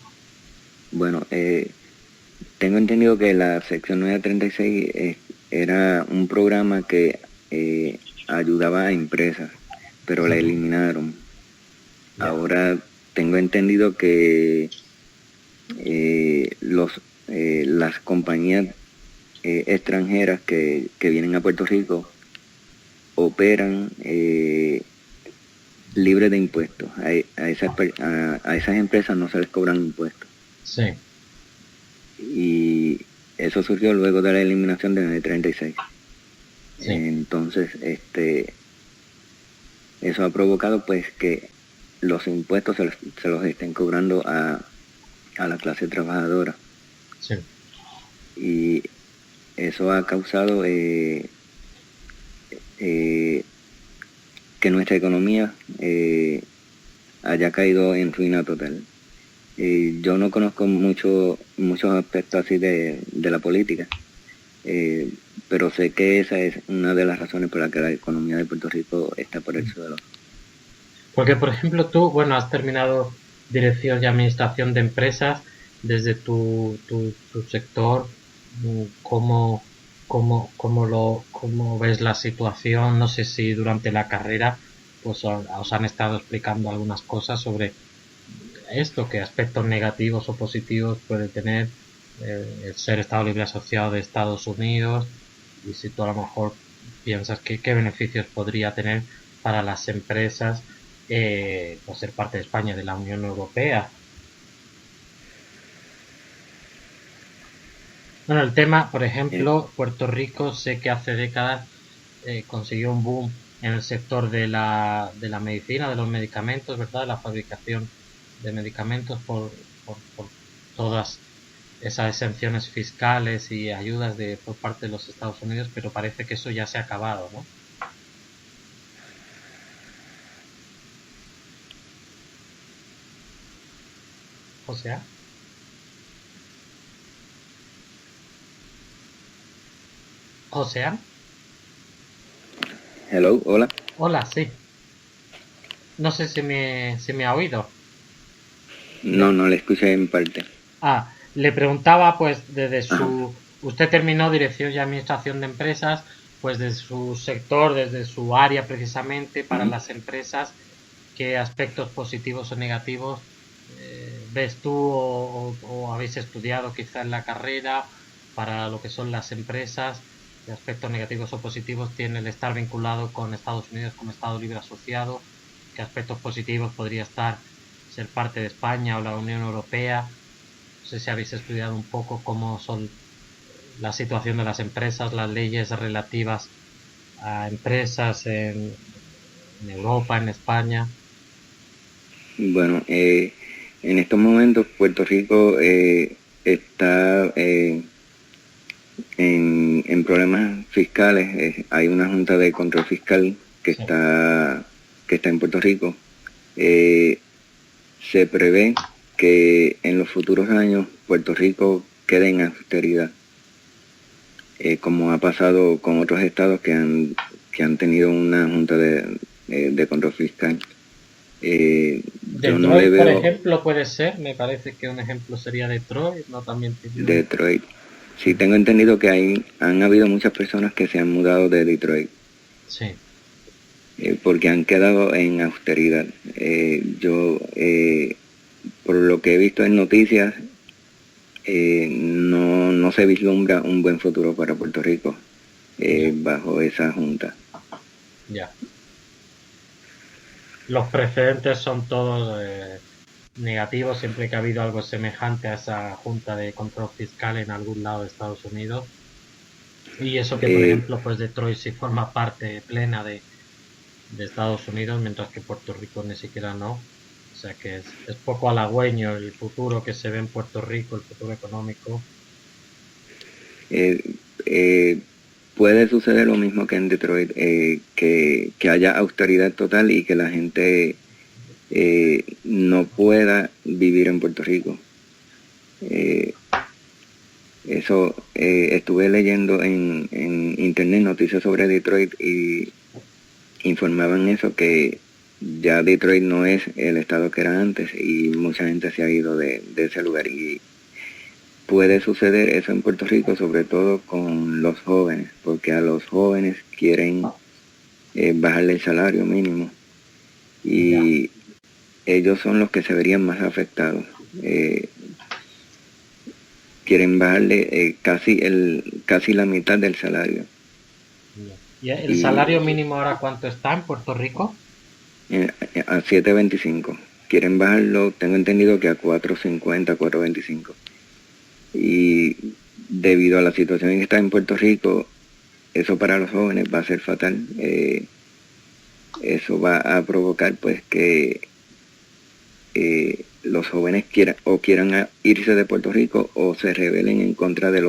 Bueno, tengo entendido que la sección 936 era un programa que ayudaba a empresas, pero la Ujú. eliminaron. Ya, Ahora tengo entendido que las compañías extranjeras que vienen a Puerto Rico operan libre de impuestos. A esas empresas no se les cobran impuestos. sí, Y eso surgió luego de la eliminación de 936. sí. Entonces, eso ha provocado pues que los impuestos se los estén cobrando a la clase trabajadora. Sí. Y eso ha causado eh, que nuestra economía haya caído en ruina total. Yo no conozco muchos aspectos así de la política, eh, pero sé que esa es una de las razones por las que la economía de Puerto Rico está por el suelo. Porque, por ejemplo, tú, bueno, has terminado dirección y administración de empresas desde tu sector. ¿Cómo, cómo ves la situación? No sé si durante la carrera pues os han estado explicando algunas cosas sobre esto, qué aspectos negativos o positivos puede tener el ser Estado Libre Asociado de Estados Unidos, y si tú a lo mejor piensas que qué beneficios podría tener para las empresas pues ser parte de España, de la Unión Europea. Bueno, el tema, por Eh, ejemplo, Puerto Rico sé que hace décadas consiguió un boom en el sector de la medicina, de los medicamentos, ¿verdad? La fabricación de medicamentos por todas esas exenciones fiscales y ayudas por parte de los Estados Unidos, pero parece que eso ya se ha acabado, ¿no? O sea, o sea, Hello, hola. hola, sí. No sé si me ha oído. No, no le escuché en parte. Le preguntaba, pues, Ajá. usted terminó dirección y administración de empresas, pues desde su sector, desde su área precisamente para Ujú. las empresas, ¿qué aspectos positivos o negativos ves tú o habéis estudiado quizá en la carrera para lo que son las empresas? ¿Qué aspectos negativos o positivos tiene el estar vinculado con Estados Unidos como Estado libre asociado? ¿Qué aspectos positivos podría ser parte de España o la Unión Europea? No sé si habéis estudiado un poco cómo son la situación de las empresas, las leyes relativas a empresas en Europa, en España. Bueno, en estos momentos Puerto Rico está en problemas fiscales. Hay una Junta de Control Fiscal que, Sí. que está en Puerto Rico. Se prevé que en los futuros años Puerto Rico quede en austeridad, como ha pasado con otros estados que han tenido una Junta de Control Fiscal. Yo no le Detroit, por veo ejemplo, puede ser. Me parece que un ejemplo sería Detroit, ¿no? También tiene Detroit. Sí, tengo entendido que han habido muchas personas que se han mudado de Detroit Sí. porque han quedado en austeridad. Por lo que he visto en noticias, no se vislumbra un buen futuro para Puerto Rico bajo esa junta. Ya. Los precedentes son todos negativos siempre que ha habido algo semejante a esa Junta de Control Fiscal en algún lado de Estados Unidos. Y eso que, por ejemplo, pues Detroit sí forma parte plena de Estados Unidos, mientras que Puerto Rico ni siquiera no. O sea que es poco halagüeño el futuro que se ve en Puerto Rico, el futuro económico. Eh, eh, Puede suceder lo mismo que en Detroit, que haya austeridad total y que la gente no pueda vivir en Puerto Rico. Eso, estuve leyendo en internet noticias sobre Detroit y informaban eso, que ya Detroit no es el estado que era antes y mucha gente se ha ido de ese lugar. Y puede suceder eso en Puerto Rico, sobre todo con los jóvenes, porque a los jóvenes quieren bajarle el salario mínimo y ellos son los que se verían más afectados. Quieren bajarle casi la mitad del salario. ¿Y el Y salario mínimo ahora cuánto está en Puerto Rico? a 7.25. Quieren bajarlo, tengo entendido que a 4.50, 4.25. Y debido a la situación en que está en Puerto Rico, eso para los jóvenes va a ser fatal. Eso va a provocar pues que los jóvenes quieran irse de Puerto Rico o se rebelen en contra de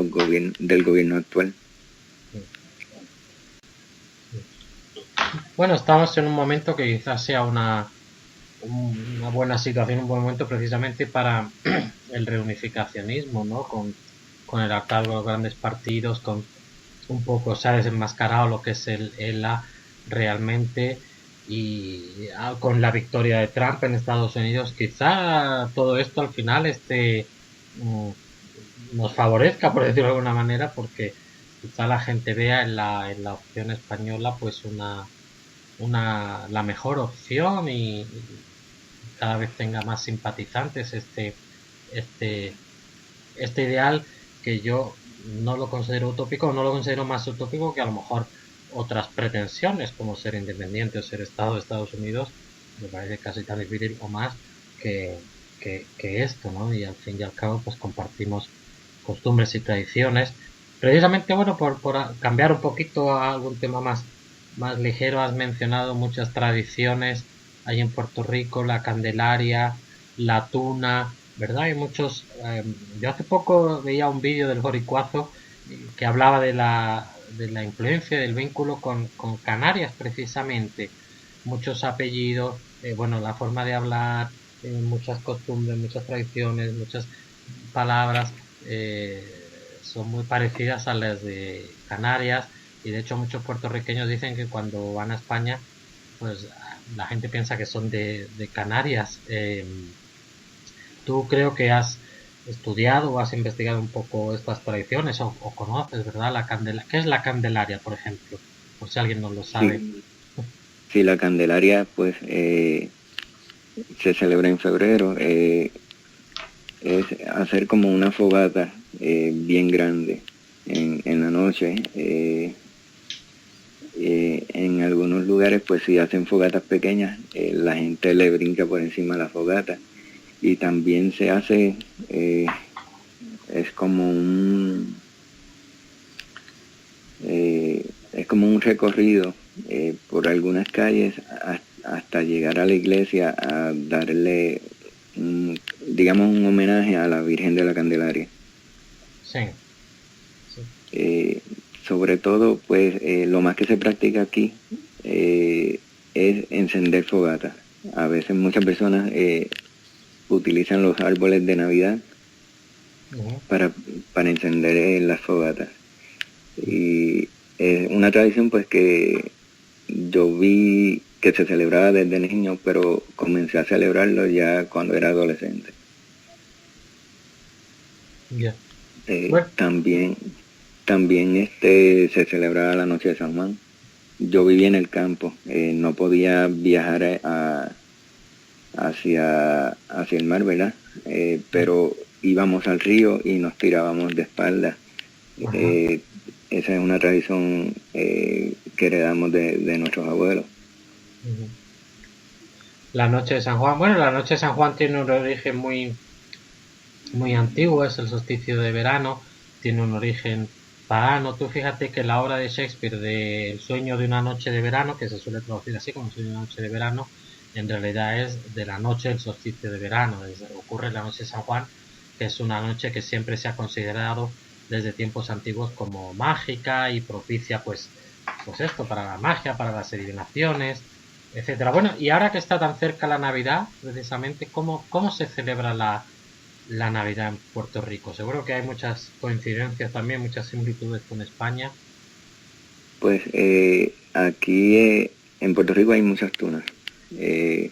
del gobierno actual. Bueno, estamos en un momento que quizás sea una buena situación, un buen momento precisamente para el reunificacionismo, ¿no? Con el alcalde de los grandes partidos, con un poco se ha desenmascarado lo que es el ELA realmente y con la victoria de Trump en Estados Unidos, quizá todo esto al final nos favorezca, por decirlo de alguna manera, porque quizá la gente vea en la opción española pues la mejor opción y cada vez tenga más simpatizantes este, este ideal que yo no lo considero utópico, no lo considero más utópico que a lo mejor otras pretensiones como ser independiente o ser Estado de Estados Unidos, me parece casi tan difícil o más que, que esto, ¿no? Y al fin y al cabo pues compartimos costumbres y tradiciones. Precisamente, bueno, por cambiar un poquito a algún tema más ligero, has mencionado muchas tradiciones. Hay en Puerto Rico la Candelaria, la tuna, ¿verdad? Hay muchos. Yo hace poco veía un vídeo del Boricuazo que hablaba de la influencia, del vínculo con Canarias, precisamente. Muchos apellidos, bueno, la forma de hablar, muchas costumbres, muchas tradiciones, muchas palabras son muy parecidas a las de Canarias y de hecho muchos puertorriqueños dicen que cuando van a España pues la gente piensa que son de Canarias. Tú creo que has estudiado o has investigado un poco estas tradiciones o conoces, ¿verdad? ¿Qué es la Candelaria, por ejemplo? Por si alguien no lo sabe. Sí, sí, la Candelaria pues se celebra en febrero. Es hacer como una fogata bien grande en la noche. En algunos lugares, pues si hacen fogatas pequeñas, la gente le brinca por encima de la fogata. Y también se hace, es como es como un recorrido por algunas calles hasta llegar a la iglesia a darle, digamos, un homenaje a la Virgen de la Candelaria. Sí, sí. Sobre todo, pues lo más que se practica aquí es encender fogatas. A veces muchas personas utilizan los árboles de Navidad Ujú. para encender las fogatas. Y es una tradición pues que yo vi que se celebraba desde niño, pero comencé a celebrarlo ya cuando era adolescente. Ya. Bueno, También se celebraba la noche de San Juan. Yo vivía en el campo, no podía viajar hacia el mar, ¿verdad? Pero íbamos al río y nos tirábamos de espaldas. ajá. Eh, Esa es una tradición que heredamos de nuestros abuelos. Ujú. La noche de San Juan. Bueno, la noche de San Juan tiene un origen muy antiguo, es el solsticio de verano, tiene un origen pagano. Tú fíjate que la obra de Shakespeare de El sueño de una noche de verano, que se suele traducir así como El sueño de una noche de verano, en realidad es de la noche del solsticio de verano, ocurre la noche de San Juan, que es una noche que siempre se ha considerado desde tiempos antiguos como mágica y propicia pues esto, para la magia, para las adivinaciones, etcétera. Bueno, y ahora que está tan cerca la Navidad, precisamente, ¿cómo se celebra la Navidad en Puerto Rico? Seguro que hay muchas coincidencias también, muchas similitudes con España. Pues aquí en Puerto Rico hay muchas tunas. Eh,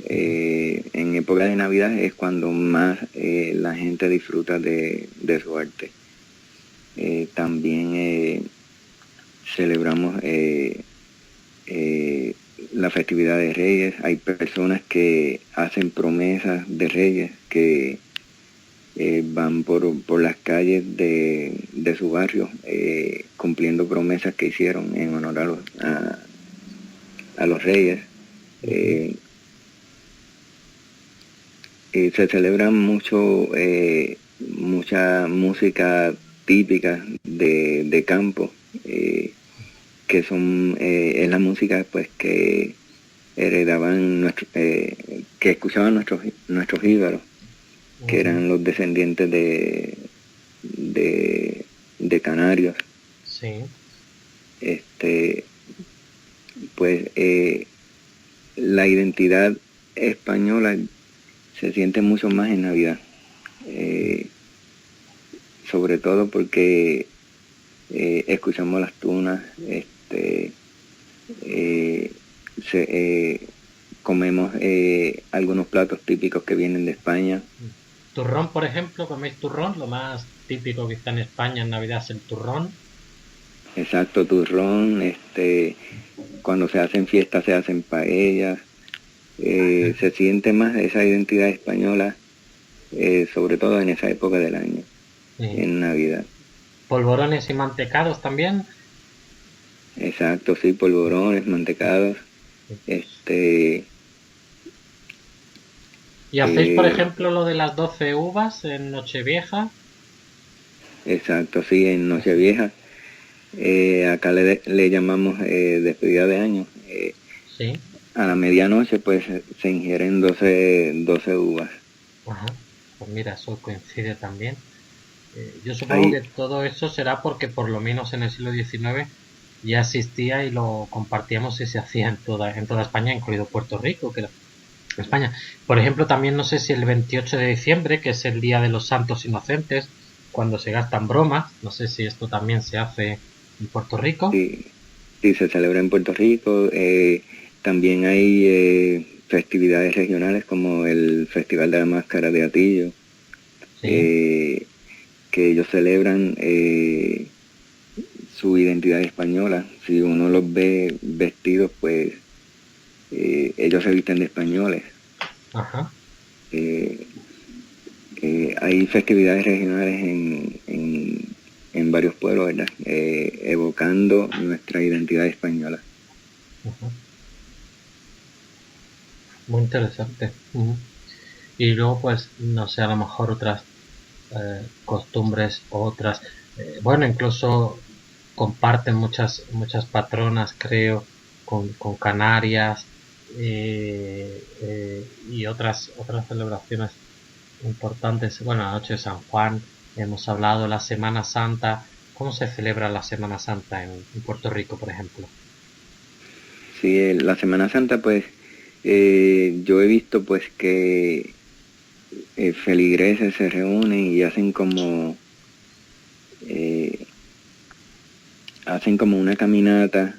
en época de Navidad es cuando más la gente disfruta de su arte. También celebramos la festividad de Reyes. Hay personas que hacen promesas de Reyes que van por las calles de su barrio cumpliendo promesas que hicieron en honor a los Reyes. Ujú. Eh, Se celebra mucha música típica de campo, que es la música pues que heredaban que escuchaban nuestros ídolos, que Ujú. eran los descendientes de canarios. Sí. Este, pues la identidad española se siente mucho más en Navidad, eh, sobre todo porque escuchamos las tunas, eh, se, eh, comemos algunos platos típicos que vienen de España. Turrón, por ejemplo, ¿coméis turrón? Lo más típico que está en España en Navidad es el turrón. Exacto, turrón, cuando se hacen fiestas se hacen paellas, se siente más esa identidad española, sobre todo en esa época del año, Sí. en Navidad. Polvorones y mantecados también. Exacto, sí, polvorones, mantecados, este, ¿Y hacéis, por eh, ejemplo, lo de las 12 uvas en Nochevieja? exacto, sí, en Nochevieja, acá le llamamos despedida de año. Sí. A la medianoche pues se ingieren 12 uvas. Ajá. Pues mira, eso coincide también. Yo supongo Hay, que todo eso será porque por lo menos en el siglo XIX ya existía y lo compartíamos y se hacía en toda España, incluido Puerto Rico, que era España. Por ejemplo, también no sé si el 28 de diciembre, que es el Día de los Santos Inocentes, cuando se gastan bromas, no sé si esto también se hace en Puerto Rico. sí, sí, se celebra en Puerto Rico. También hay festividades regionales como el Festival de la Máscara de Atillo, Sí, eh, que ellos celebran su identidad española. Si uno los ve vestidos, pues ellos se visten de españoles. ajá, Eh, Hay festividades regionales en varios pueblos, ¿verdad? Evocando nuestra identidad española. Ujú. Muy interesante. Ujú. Y luego, pues, no sé, a lo mejor otras costumbres, otras, bueno, incluso comparten muchas patronas, creo, con Canarias y otras celebraciones importantes. Bueno, la noche de San Juan, hemos hablado de la Semana Santa. ¿Cómo se celebra la Semana Santa en Puerto Rico, por ejemplo? Sí, la Semana Santa, pues, yo he visto pues que feligreses se reúnen y eh, hacen como una caminata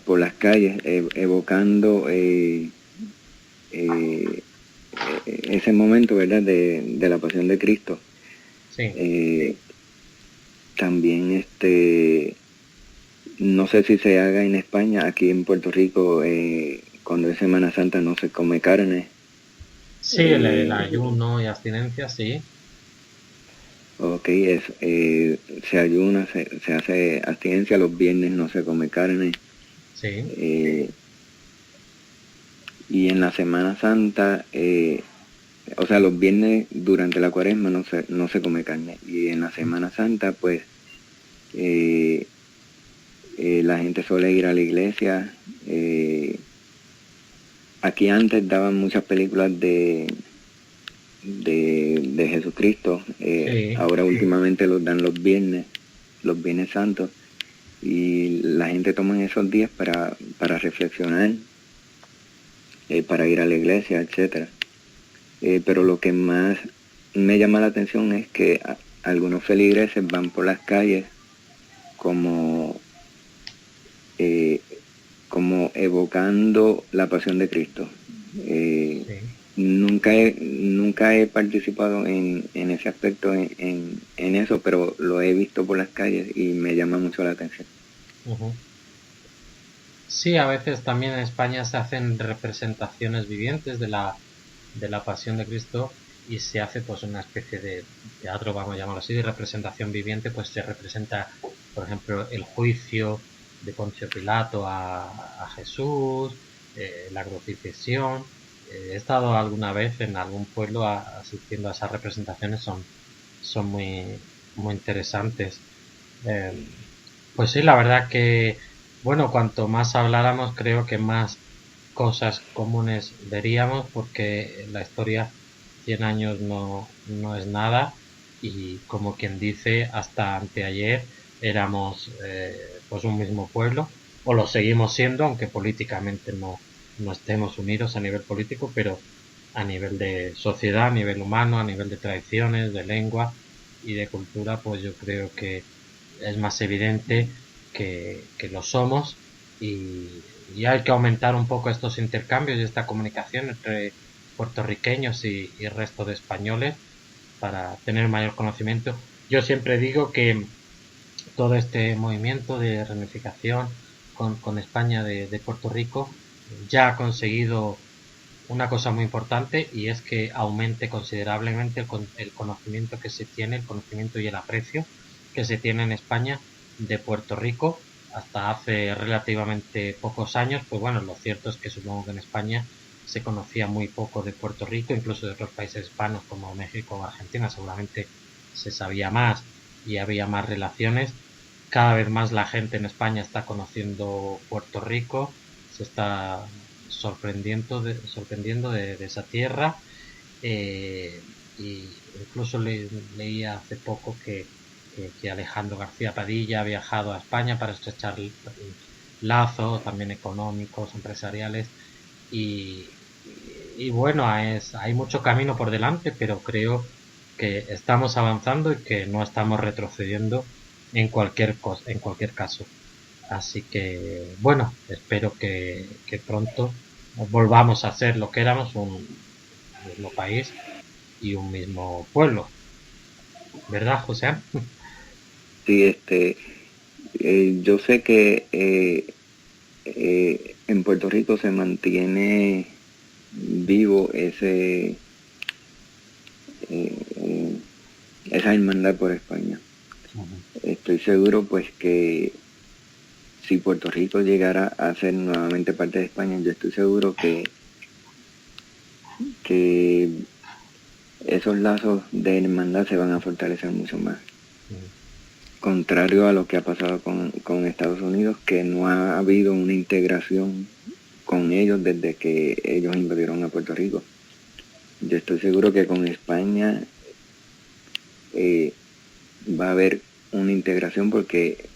por las calles, evocando eh, ese momento, ¿verdad?, de la pasión de Cristo. Sí. También no sé si se haga en España, aquí en Puerto Rico, cuando es Semana Santa no se come carne. Sí, el Eh, ayuno y abstinencia, sí. ok, se ayuna, se hace abstinencia, los viernes no se come carne. Sí. eh, y en la Semana Santa, o sea, los viernes durante la cuaresma no se come carne. Y en la Semana Santa, pues, eh, la gente suele ir a la iglesia. Aquí antes daban muchas películas de Jesucristo. Sí. Ahora últimamente los dan los viernes santos. Y la gente toma esos días para reflexionar, para ir a la iglesia, etcétera. Pero lo que más me llama la atención es que algunos feligreses van por las calles como, eh, como evocando la pasión de Cristo. Eh, Sí. nunca he participado en ese aspecto, en eso, pero lo he visto por las calles y me llama mucho la atención. Ujú. Sí, a veces también en España se hacen representaciones vivientes de la Pasión de Cristo y se hace pues una especie de teatro, vamos a llamarlo así, de representación viviente, pues se representa, por ejemplo, el juicio de Poncio Pilato a Jesús, la crucifixión. He estado alguna vez en algún pueblo asistiendo a esas representaciones, son muy interesantes. Eh, pues sí, la verdad que, bueno, cuanto más habláramos, creo que más cosas comunes veríamos, porque la historia 100 años no es nada y como quien dice, hasta anteayer éramos pues un mismo pueblo, o lo seguimos siendo, aunque políticamente no estemos unidos a nivel político, pero a nivel de sociedad, a nivel humano, a nivel de tradiciones, de lengua y de cultura, pues yo creo que es más evidente que lo somos y hay que aumentar un poco estos intercambios y esta comunicación entre puertorriqueños y el resto de españoles para tener mayor conocimiento. Yo siempre digo que todo este movimiento de reunificación con España de Puerto Rico ya ha conseguido una cosa muy importante y es que aumente considerablemente el conocimiento que se tiene, el conocimiento y el aprecio que se tiene en España de Puerto Rico hasta hace relativamente pocos años. Pues bueno, lo cierto es que supongo que en España se conocía muy poco de Puerto Rico, incluso de otros países hispanos como México o Argentina, seguramente se sabía más y había más relaciones. Cada vez más la gente en España está conociendo Puerto Rico, se está sorprendiendo de esa tierra. Y incluso leía hace poco que Alejandro García Padilla ha viajado a España para estrechar lazos también económicos, empresariales. Y, y bueno, hay mucho camino por delante, pero creo que estamos avanzando y que no estamos retrocediendo en cualquier caso. Así que, bueno, espero que pronto volvamos a ser lo que éramos, un mismo país y un mismo pueblo. ¿Verdad, José? Sí, yo sé que en Puerto Rico se mantiene vivo eh, esa hermandad por España. Estoy seguro pues que si Puerto Rico llegara a ser nuevamente parte de España, yo estoy seguro que esos lazos de hermandad se van a fortalecer mucho más. Contrario a lo que ha pasado con Estados Unidos, que no ha habido una integración con ellos desde que ellos invadieron a Puerto Rico. Yo estoy seguro que con España va a haber una integración porque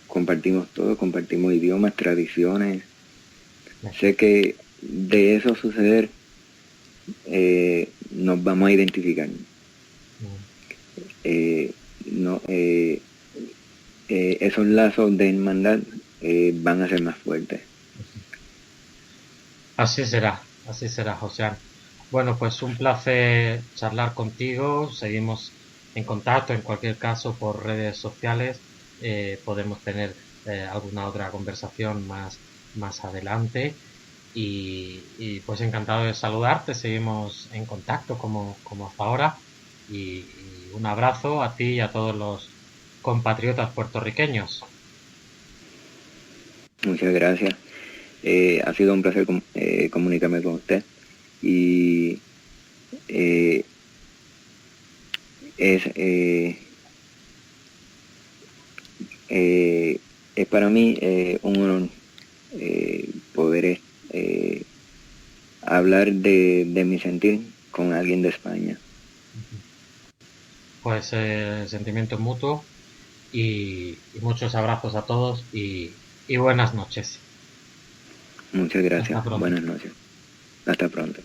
compartimos todo, compartimos idiomas, tradiciones. Sé que de eso suceder nos vamos a identificar. Esos lazos de hermandad van a ser más fuertes. Así será, Joséan. Bueno, pues un placer charlar contigo. Seguimos en contacto, en cualquier caso, por redes sociales. Podemos tener alguna otra conversación más adelante. Y pues encantado de saludarte. Seguimos en contacto como hasta ahora. Y un abrazo a ti y a todos los compatriotas puertorriqueños. Muchas gracias. Ha sido un placer comunicarme con usted y es para mí un honor poder hablar de mi sentir con alguien de España. Pues sentimiento mutuo y muchos abrazos a todos y buenas noches. Muchas gracias. Buenas noches. Hasta pronto.